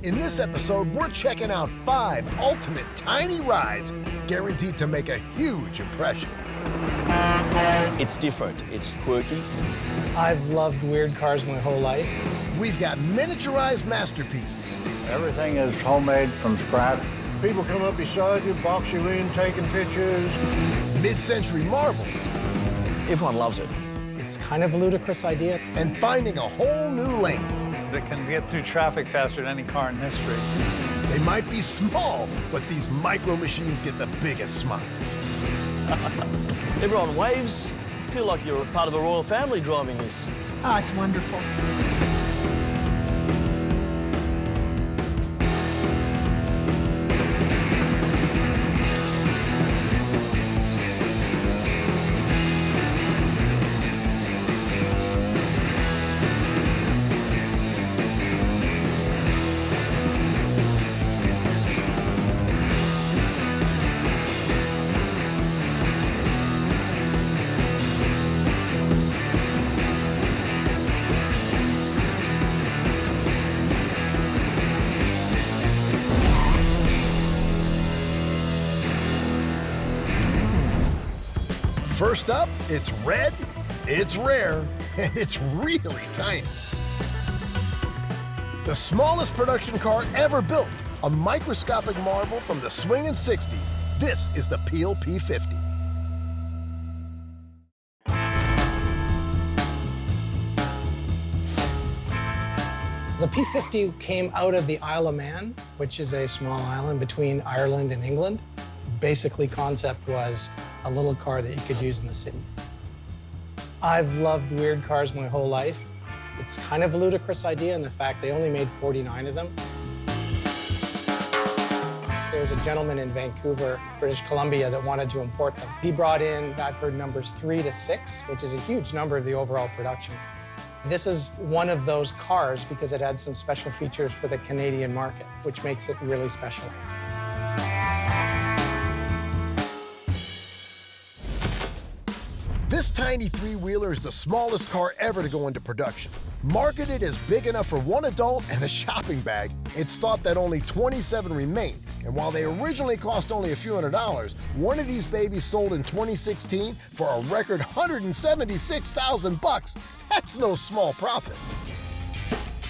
In this episode, we're checking out 5 ultimate tiny rides guaranteed to make a huge impression. It's different, it's quirky. I've loved weird cars my whole life. We've got miniaturized masterpieces. Everything is homemade from scratch. People come up beside you, box you in, taking pictures. Mid-century marvels. Everyone loves it. It's kind of a ludicrous idea. And finding a whole new lane. It can get through traffic faster than any car in history. They might be small, but these micro machines get the biggest smiles. Everyone waves. Feel like you're a part of a royal family driving this. Oh, it's wonderful. First up, it's red, it's rare, and it's really tiny. The smallest production car ever built, a microscopic marvel from the swinging 60s. This is the Peel P50. The P50 came out of the Isle of Man, which is a small island between Ireland and England. Basically, concept was a little car that you could use in the city. I've loved weird cars my whole life. It's kind of a ludicrous idea in the fact they only made 49 of them. There was a gentleman in Vancouver, British Columbia, that wanted to import them. He brought in, I've heard, numbers 3 to 6, which is a huge number of the overall production. This is one of those cars because it had some special features for the Canadian market, which makes it really special. This tiny 3-wheeler is the smallest car ever to go into production. Marketed as big enough for one adult and a shopping bag, it's thought that only 27 remain. And while they originally cost only a few $100s, one of these babies sold in 2016 for a record $176,000. That's no small profit.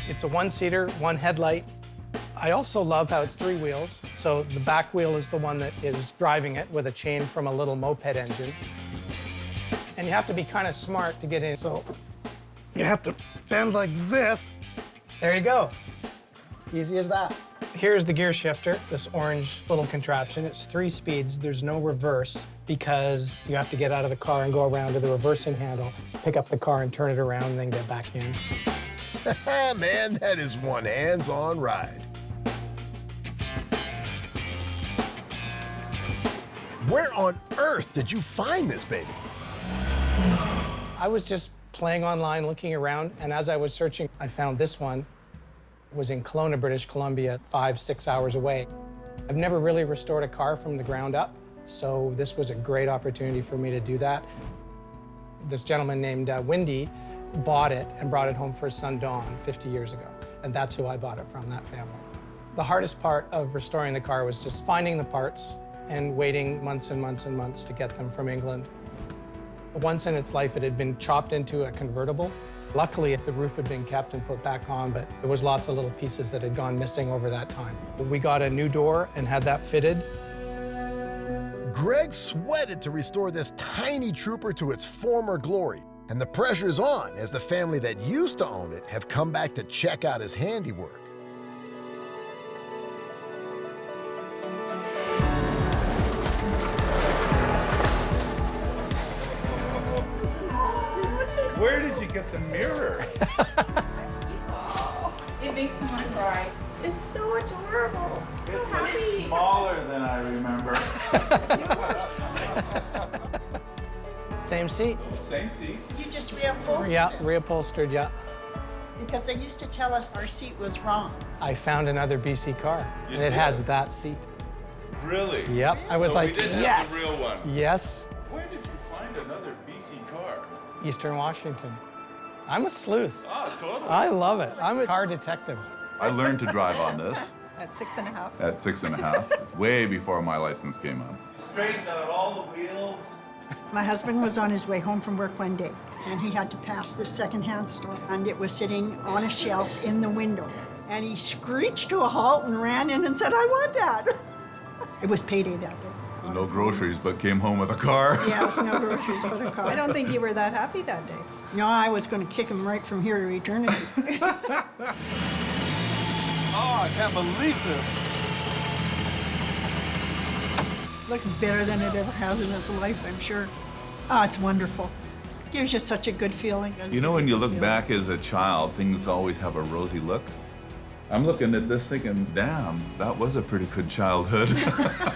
It's a one-seater, one headlight. I also love how it's 3 wheels. So the back wheel is the one that is driving it with a chain from a little moped engine. And you have to be kind of smart to get in. So you have to bend like this. There you go. Easy as that. Here's the gear shifter, this orange little contraption. It's 3 speeds. There's no reverse because you have to get out of the car and go around to the reversing handle, pick up the car and turn it around and then get back in. Man, that is one hands-on ride. Where on earth did you find this baby? I was just playing online, looking around, and as I was searching, I found this one. It was in Kelowna, British Columbia, 5-6 hours away. I've never really restored a car from the ground up, so this was a great opportunity for me to do that. This gentleman named Windy bought it and brought it home for his son Don 50 years ago, and that's who I bought it from, that family. The hardest part of restoring the car was just finding the parts and waiting months and months and months to get them from England. Once in its life, it had been chopped into a convertible. Luckily, the roof had been kept and put back on, but there was lots of little pieces that had gone missing over that time. We got a new door and had that fitted. Greg sweated to restore this tiny trooper to its former glory, and the pressure's on as the family that used to own it have come back to check out his handiwork. Where did you get the mirror? It makes me want to cry. It's so adorable. It looks smaller than I remember. Same seat. Same seat. You just reupholstered Yeah, it. reupholstered, yeah. Because they used to tell us our seat was wrong. I found another BC car, You and it did? has that seat. Really? Yep, I was So like, we didn't have yes! the real one. Yes, Where did you find another BC car? Eastern Washington. I'm a sleuth. Ah, totally. I love it. I'm a car detective. I learned to drive on this At 6.5. at 6.5. It's way before my license came up. Straightened out all the wheels. My husband was on his way home from work one day, and he had to pass this secondhand store, and it was sitting on a shelf in the window. And he screeched to a halt and ran in and said, "I want that." It was payday that day. No groceries, but came home with a car. Yes, no groceries but a car. I don't think you were that happy that day. No, I was going to kick him right from here to eternity. Oh, I can't believe this. Looks better than it ever has in its life, I'm sure. Oh, it's wonderful. Gives you such a good feeling. You know, when you look back as a child, things always have a rosy look. I'm looking at this thinking, damn, that was a pretty good childhood.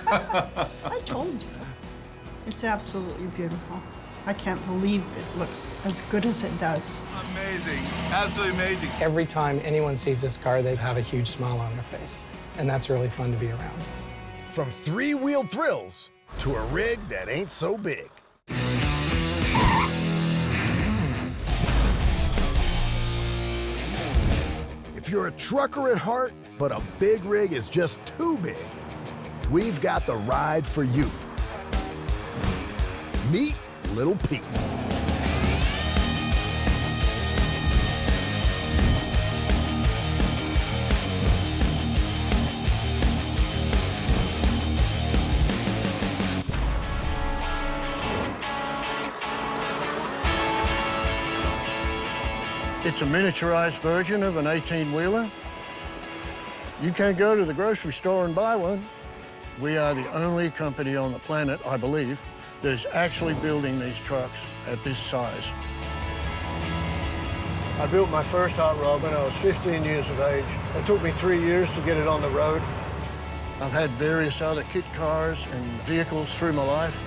I told you. It's absolutely beautiful. I can't believe it looks as good as it does. Amazing, absolutely amazing. Every time anyone sees this car, they have a huge smile on their face. And that's really fun to be around. From three-wheel thrills to a rig that ain't so big. If you're a trucker at heart, but a big rig is just too big, we've got the ride for you. Meet Little Pete. It's a miniaturized version of an 18-wheeler. You can't go to the grocery store and buy one. We are the only company on the planet, I believe, that is actually building these trucks at this size. I built my first hot rod when I was 15 years of age. It took me 3 years to get it on the road. I've had various other kit cars and vehicles through my life.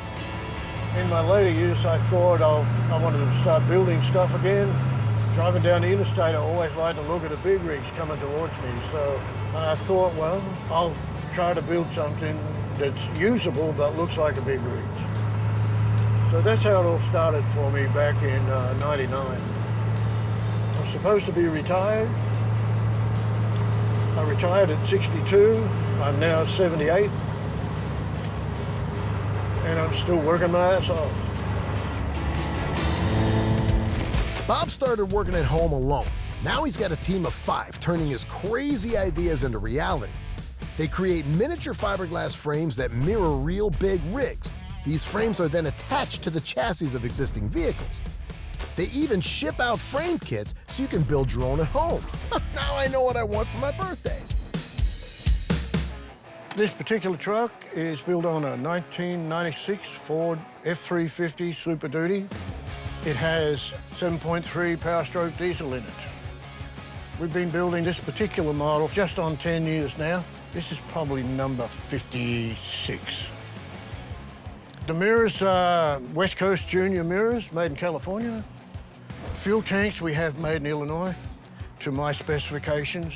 In my later years, I thought I wanted to start building stuff again. Driving down the interstate, I always like to look at the big rigs coming towards me. So I thought, well, I'll try to build something that's usable but looks like a big rig. So that's how it all started for me back in '99. I was supposed to be retired. I retired at 62. I'm now 78. And I'm still working my ass off. Bob started working at home alone. Now he's got a team of 5 turning his crazy ideas into reality. They create miniature fiberglass frames that mirror real big rigs. These frames are then attached to the chassis of existing vehicles. They even ship out frame kits so you can build your own at home. Now I know what I want for my birthday. This particular truck is built on a 1996 Ford F350 Super Duty. It has 7.3 power-stroke diesel in it. We've been building this particular model just on 10 years now. This is probably number 56. The mirrors are West Coast Junior mirrors, made in California. Fuel tanks we have made in Illinois to my specifications.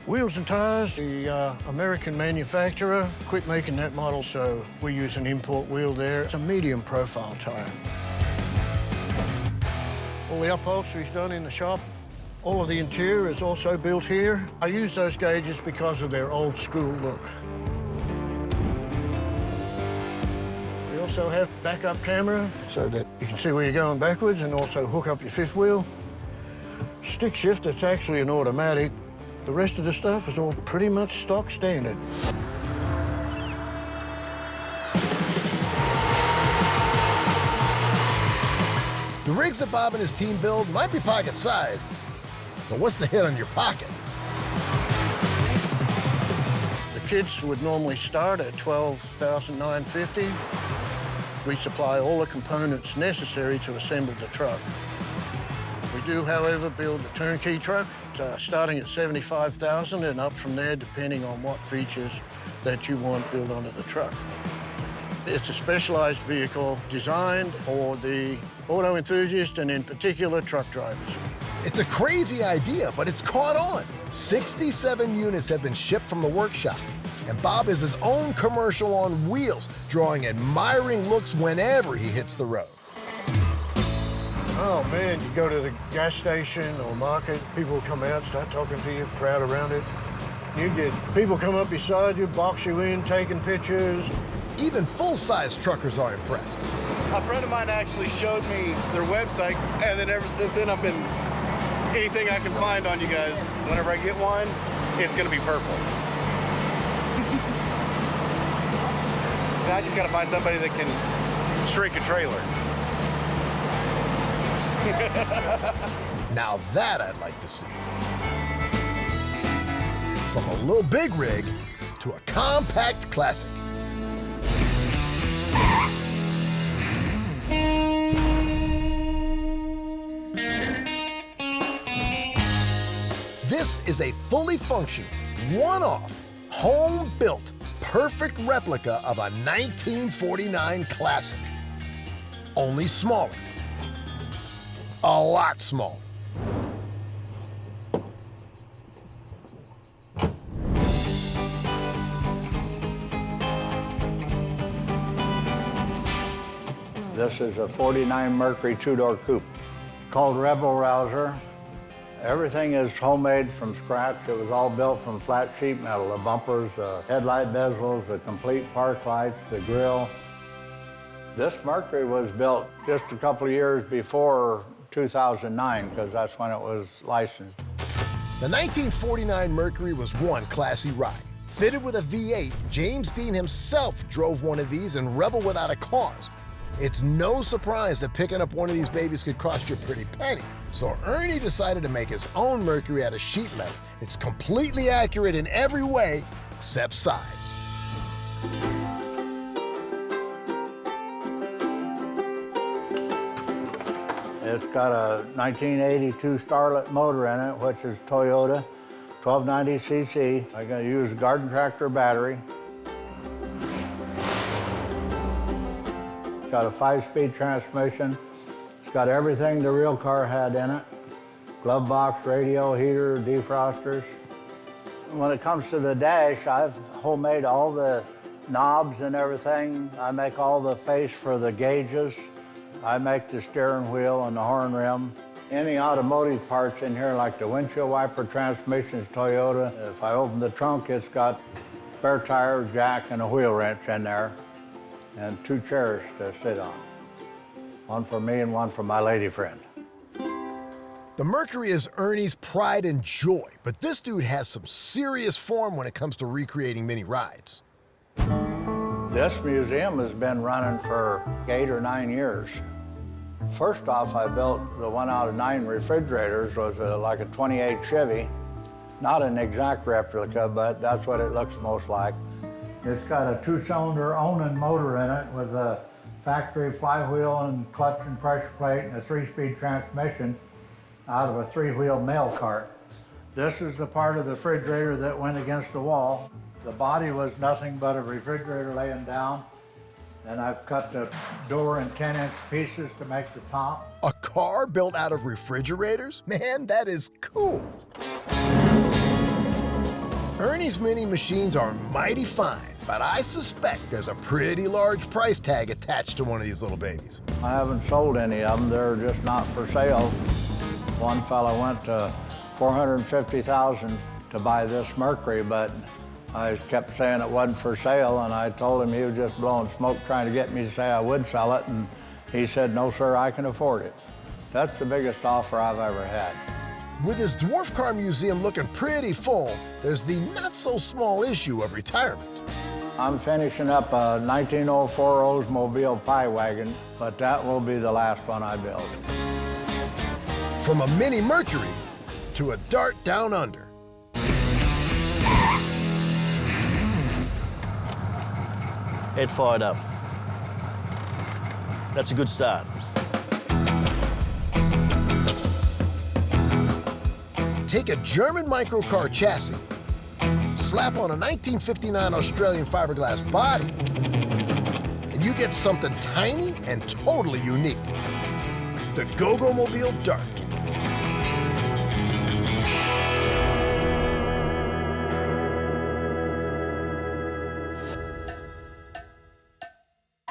Wheels and tires, the American manufacturer quit making that model, so we use an import wheel there. It's a medium profile tire. All the upholstery's done in the shop. All of the interior is also built here. I use those gauges because of their old school look. We also have backup camera so that you can see where you're going backwards and also hook up your fifth wheel. Stick shift, it's actually an automatic. The rest of the stuff is all pretty much stock standard. The rigs that Bob and his team build might be pocket-sized, but what's the hit on your pocket? The kits would normally start at $12,950. We supply all the components necessary to assemble the truck. We do, however, build a turnkey truck, starting at $75,000 and up from there, depending on what features that you want built onto the truck. It's a specialized vehicle designed for the auto enthusiast and in particular truck drivers. It's a crazy idea, but it's caught on. 67 units have been shipped from the workshop, and Bob is his own commercial on wheels, drawing admiring looks whenever he hits the road. Oh, man, you go to the gas station or market, people come out, start talking to you, crowd around it. You get people come up beside you, box you in, taking pictures. Even full-size truckers are impressed. A friend of mine actually showed me their website, and then ever since then, I've been anything I can find on you guys. Whenever I get one, it's gonna be purple. I just gotta find somebody that can shrink a trailer. Now that I'd like to see. From a little big rig to a compact classic. This is a fully functional, one-off, home-built, perfect replica of a 1949 classic. Only smaller. A lot smaller. This is a 49 Mercury two-door coupe called Rouser. Everything is homemade from scratch. It was all built from flat sheet metal. The bumpers, the headlight bezels, the complete park lights, the grille. This Mercury was built just a couple of years before 2009, because that's when it was licensed. The 1949 Mercury was one classy ride. Fitted with a V8, James Dean himself drove one of these and rebel without a cause. It's no surprise that picking up one of these babies could cost you a pretty penny. So Ernie decided to make his own Mercury out of sheet metal. It's completely accurate in every way except size. It's got a 1982 Starlet motor in it, which is Toyota, 1290cc. I gotta use a garden tractor battery. It's got a 5-speed transmission. It's got everything the real car had in it. Glove box, radio, heater, defrosters. When it comes to the dash, I've homemade all the knobs and everything. I make all the face for the gauges. I make the steering wheel and the horn rim. Any automotive parts in here, like the windshield wiper transmission is Toyota. If I open the trunk, it's got spare tire, jack, and a wheel wrench in there, and 2 chairs to sit on. One for me and one for my lady friend. The Mercury is Ernie's pride and joy, but this dude has some serious form when it comes to recreating mini rides. This museum has been running for 8 or 9 years. First off, I built the 1 out of 9 refrigerators, was like a 28 Chevy. Not an exact replica, but that's what it looks most like. It's got a 2-cylinder Onan motor in it with a factory flywheel and clutch and pressure plate and a 3-speed transmission out of a 3-wheel mail cart. This is the part of the refrigerator that went against the wall. The body was nothing but a refrigerator laying down, and I've cut the door in 10-inch pieces to make the top. A car built out of refrigerators? Man, that is cool. Ernie's mini machines are mighty fine, but I suspect there's a pretty large price tag attached to one of these little babies. I haven't sold any of them. They're just not for sale. One fella went to $450,000 to buy this Mercury, but I kept saying it wasn't for sale, and I told him he was just blowing smoke trying to get me to say I would sell it, and he said, "No, sir, I can afford it." That's the biggest offer I've ever had. With his dwarf car museum looking pretty full, there's the not-so-small issue of retirement. I'm finishing up a 1904 Oldsmobile Pie Wagon, but that will be the last one I build. From a mini Mercury to a Dart Down Under. Head fired up. That's a good start. Take a German microcar chassis, slap on a 1959 Australian fiberglass body, and you get something tiny and totally unique. The Go-Go-Mobile Dart.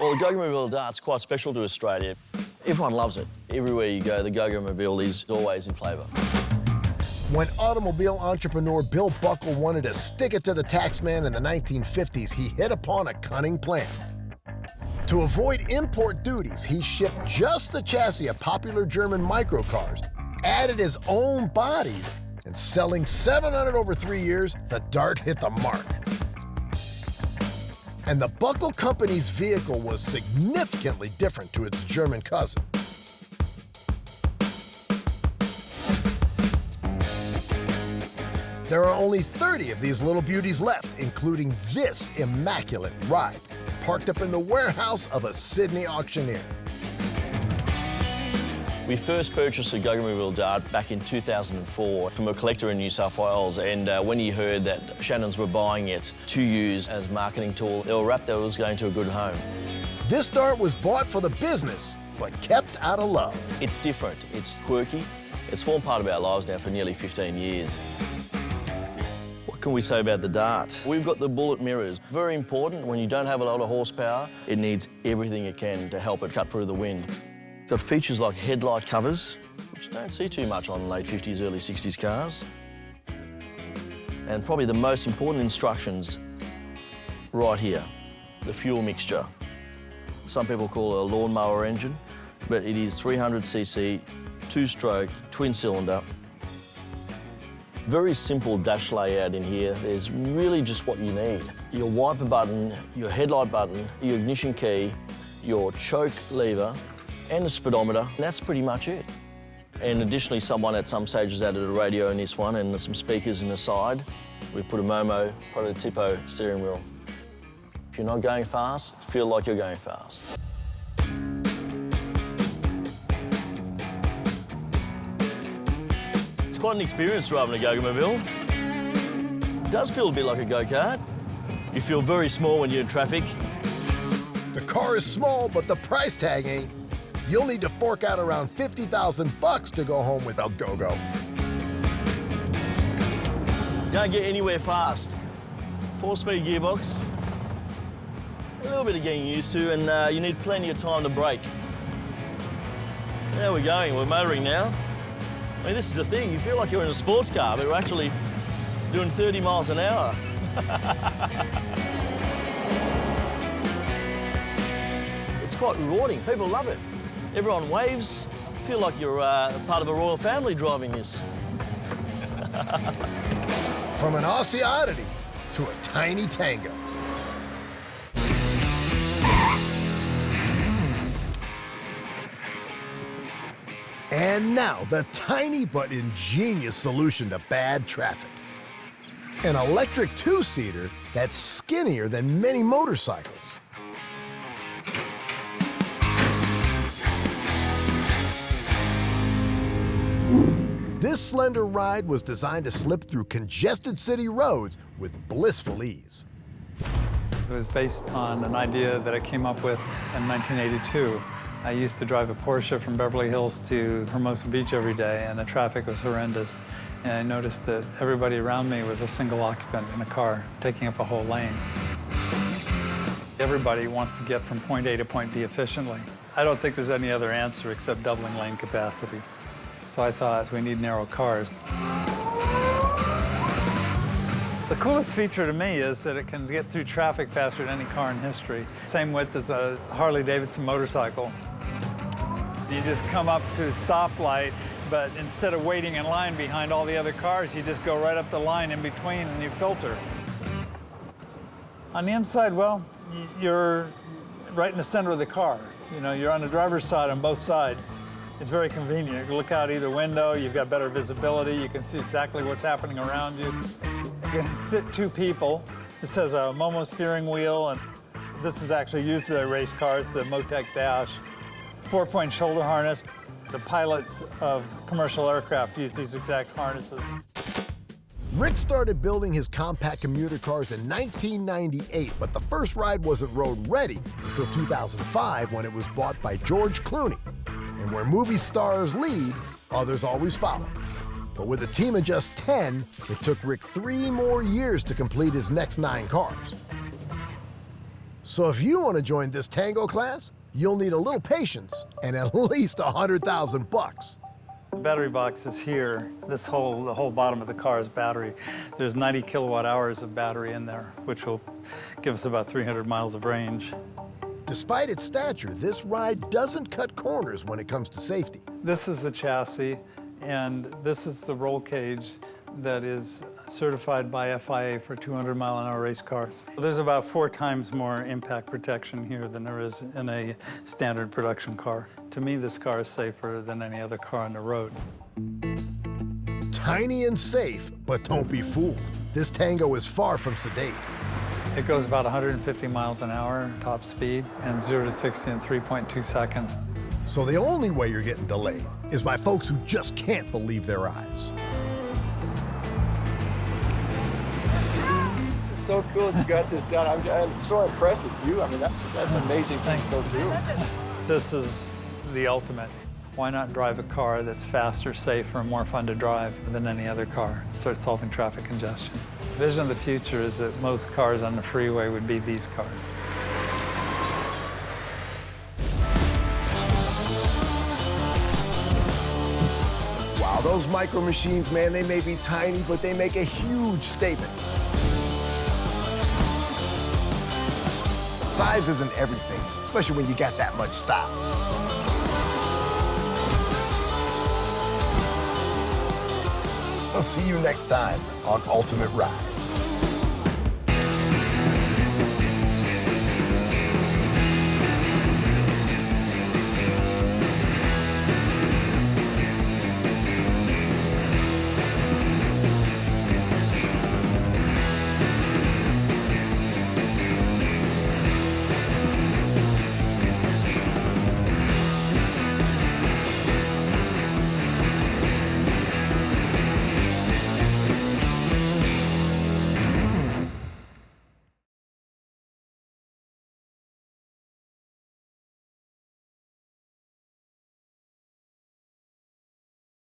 Well, the Go-Go-Mobile Dart's quite special to Australia. Everyone loves it. Everywhere you go, the Go-Go-Mobile is always in favour. When automobile entrepreneur Bill Buckle wanted to stick it to the taxman in the 1950s, he hit upon a cunning plan. To avoid import duties, he shipped just the chassis of popular German microcars, added his own bodies, and selling 700 over 3 years, the Dart hit the mark. And the Buckle Company's vehicle was significantly different to its German cousin. There are only 30 of these little beauties left, including this immaculate ride, parked up in the warehouse of a Sydney auctioneer. We first purchased a Go-Go-Mobile Dart back in 2004 from a collector in New South Wales, and when he heard that Shannons were buying it to use as a marketing tool, they were rapt that it was going to a good home. This Dart was bought for the business, but kept out of love. It's different, it's quirky, it's formed part of our lives now for nearly 15 years. What can we say about the Dart? We've got the bullet mirrors. Very important when you don't have a lot of horsepower. It needs everything it can to help it cut through the wind. Got features like headlight covers, which you don't see too much on late 50s, early 60s cars. And probably the most important instructions right here, the fuel mixture. Some people call it a lawnmower engine, but it is 300cc, two-stroke, twin-cylinder. Very simple dash layout in here. There's really just what you need. Your wiper button, your headlight button, your ignition key, your choke lever, and a speedometer, and that's pretty much it. And additionally, someone at some stages added a radio in this one and some speakers in the side. We put a Momo Prototipo steering wheel. If you're not going fast, feel like you're going fast. It's quite an experience driving a Go-Go-Mobile. It does feel a bit like a go-kart. You feel very small when you're in traffic. The car is small, but the price tag ain't. You'll need to fork out around 50,000 bucks to go home with a Go-Go. Don't get anywhere fast. 4-speed gearbox. A little bit of getting used to, and you need plenty of time to brake. There we're going, we're motoring now. I mean, this is the thing, you feel like you're in a sports car, but we're actually doing 30 miles an hour. It's quite rewarding, people love it. Everyone waves, feel like you're part of a royal family driving this. From an Aussie oddity to a tiny Tango. And now, the tiny but ingenious solution to bad traffic. An electric two-seater that's skinnier than many motorcycles. This slender ride was designed to slip through congested city roads with blissful ease. It was based on an idea that I came up with in 1982. I used to drive a Porsche from Beverly Hills to Hermosa Beach every day, and the traffic was horrendous. And I noticed that everybody around me was a single occupant in a car, taking up a whole lane. Everybody wants to get from point A to point B efficiently. I don't think there's any other answer except doubling lane capacity. So I thought we need narrow cars. The coolest feature to me is that it can get through traffic faster than any car in history. Same width as a Harley-Davidson motorcycle. You just come up to a stoplight, but instead of waiting in line behind all the other cars, you just go right up the line in between and you filter. On the inside, well, you're right in the center of the car. You know, you're on the driver's side on both sides. It's very convenient. You can look out either window, you've got better visibility, you can see exactly what's happening around you. You can fit 2 people. This has a Momo steering wheel, and this is actually used by race cars, the Motec Dash. 4-point shoulder harness. The pilots of commercial aircraft use these exact harnesses. Rick started building his compact commuter cars in 1998, but the first ride wasn't road ready until 2005 when it was bought by George Clooney. And where movie stars lead, others always follow. But with a team of just 10, it took Rick 3 more years to complete his next 9 cars. So if you want to join this Tango class, You'll need a little patience and at least 100,000 bucks. The battery box is here. The whole bottom of the car is battery. There's 90 kilowatt hours of battery in there, which will give us about 300 miles of range. Despite its stature, this ride doesn't cut corners when it comes to safety. This is the chassis, and this is the roll cage that is certified by FIA for 200-mile-an-hour race cars. There's about 4 times more impact protection here than there is in a standard production car. To me, this car is safer than any other car on the road. Tiny and safe, but don't be fooled. This Tango is far from sedate. It goes about 150 miles an hour, top speed, and 0 to 60 in 3.2 seconds. So the only way you're getting delayed is by folks who just can't believe their eyes. It's so cool that you got this done. I'm so impressed with you. I mean, that's an amazing thing to go through. This is the ultimate. Why not drive a car that's faster, safer, and more fun to drive than any other car? Start solving traffic congestion. The vision of the future is that most cars on the freeway would be these cars. Wow, those micro machines, man, they may be tiny, but they make a huge statement. Size isn't everything, especially when you got that much style. I'll see you next time on Ultimate Rides.